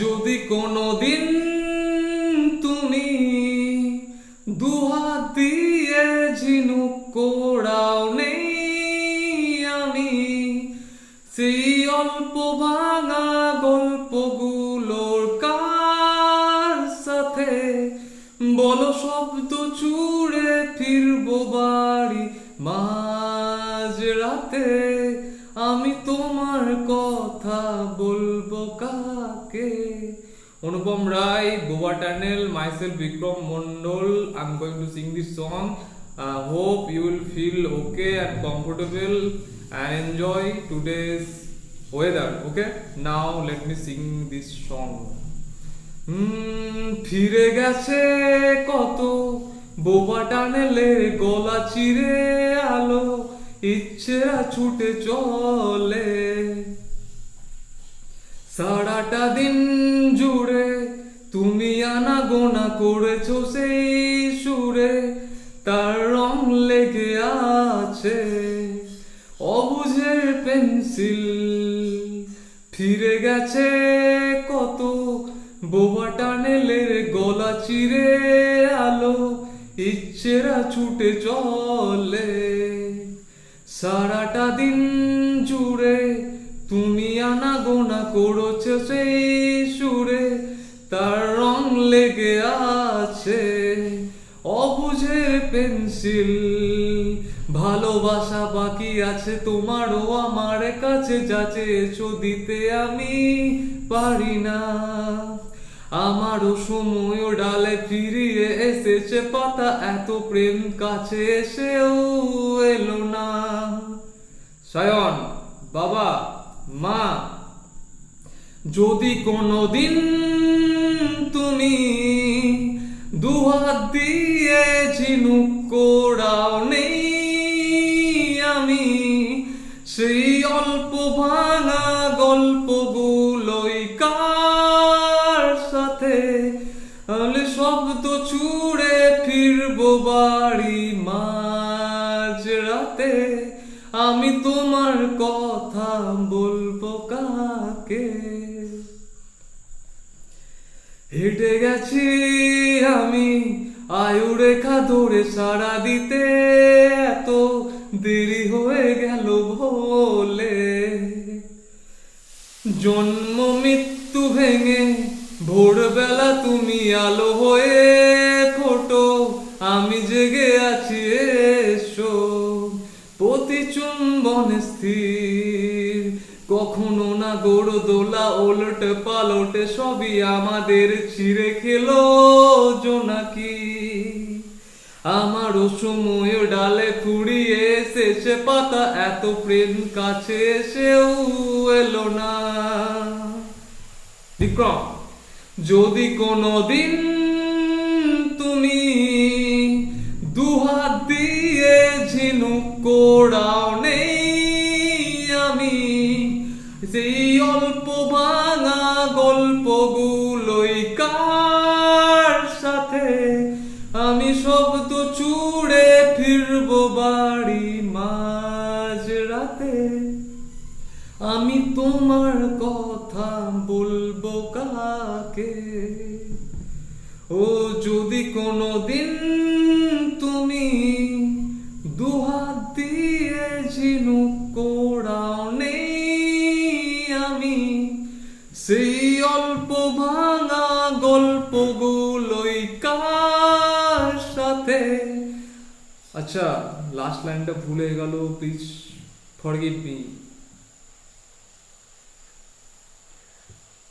যদি কোনোদিন তুমি দুহাত দিয়ে ঝিনুক কোড়াও নেই, আমি সেই অল্প ভাঙা গল্পগুলোর কার সাথে বলো শব্দ চুড়ে ফিরবো বাড়ি মাঝ রাতে। আমি তোমার কথা বলবো কাকে? Anupam Rai, Boba Tunnel, myself Vikram Mondol. I'm going to sing this song. Hope you will feel okay and comfortable and enjoy today's weather. Okay, now let me sing this song. ফিরে গেছে কত বোবা টানেলে গলা চিরে আলো, ইচ্ছেরা ছুটে চলে সারাটা দিন জুড়ে। তুমি আনা গোনা করেছো সেই সুরে, তার রং লেগে আছে অবুঝের পেন্সিল। ফিরে গেছে কত বোবা টানেলের গলা চিরে আলো, ইচ্ছেরা ছুটে চলে সারাটা দিন জুড়ে। তুমি আনা গোনা করেছো সেই সুরে, তার রং লেগে আছে অবুঝে পেন্সিল। ভালোবাসা বাকি আছে তোমারও আমার কাছে, যা চেয়েছো দিতে আমি পারি না। আমারও সময় ডালে ফিরিয়ে এসেছে পাতা, এত প্রেম কাছে এসেও এলো না। সায়ন, বাবা, মা, যদি কোনোদিন তুমি দুহাত দিয়ে ঝিনুক কোড়াও নেই, আমি সেই অল্প ভাঙা গল্পগুলোই কার সাথে শব্দ ছুড়ে ফিরবো বাড়ি মাঝ রাতে। আমি তোমার কথা বলবো কাকে? হেঁটে গেছি আমি আয়ু রেখা ধরে সারা দিতে, এত দেরি হয়ে গেল বলে। জন্ম মৃত্যু ভেঙে ভোরবেলা তুমি আলো হয়ে ফোটো, আমি জেগে আছি এসো প্রতি চুম্বনে স্থির। কখনো না গড় দোলা ওলট পালটে সবই আমাদের ছিঁড়ে খেলো জোনাকি। আমারও সময় ডালে ফুরিয়ে এসেছে পাতা, এত প্রেম কাছে এসেও এলো না। বিক্রম, যদি কোনোদিন তুমি দুহাত দিয়ে ঝিনুক কোড়াও নেই, আমি সেই অল্প ভাঙা গল্পগুলোই কার সাথে আমি শব্দ চুড়ে ফিরবো বাড়ি মাঝ রাতে। আমি তোমার কথা বলবো কাকে? ও যদি কোনোদিন তুমি দুহাত দিয়ে ঝিনুক কোড়াও নেই, আমি সেই অল্প ভাঙা গল্পগুলোই কার সাথে। আচ্ছা, লাস্ট লাইনটা ভুলে গেল, প্লিজ ফরগিভ মি।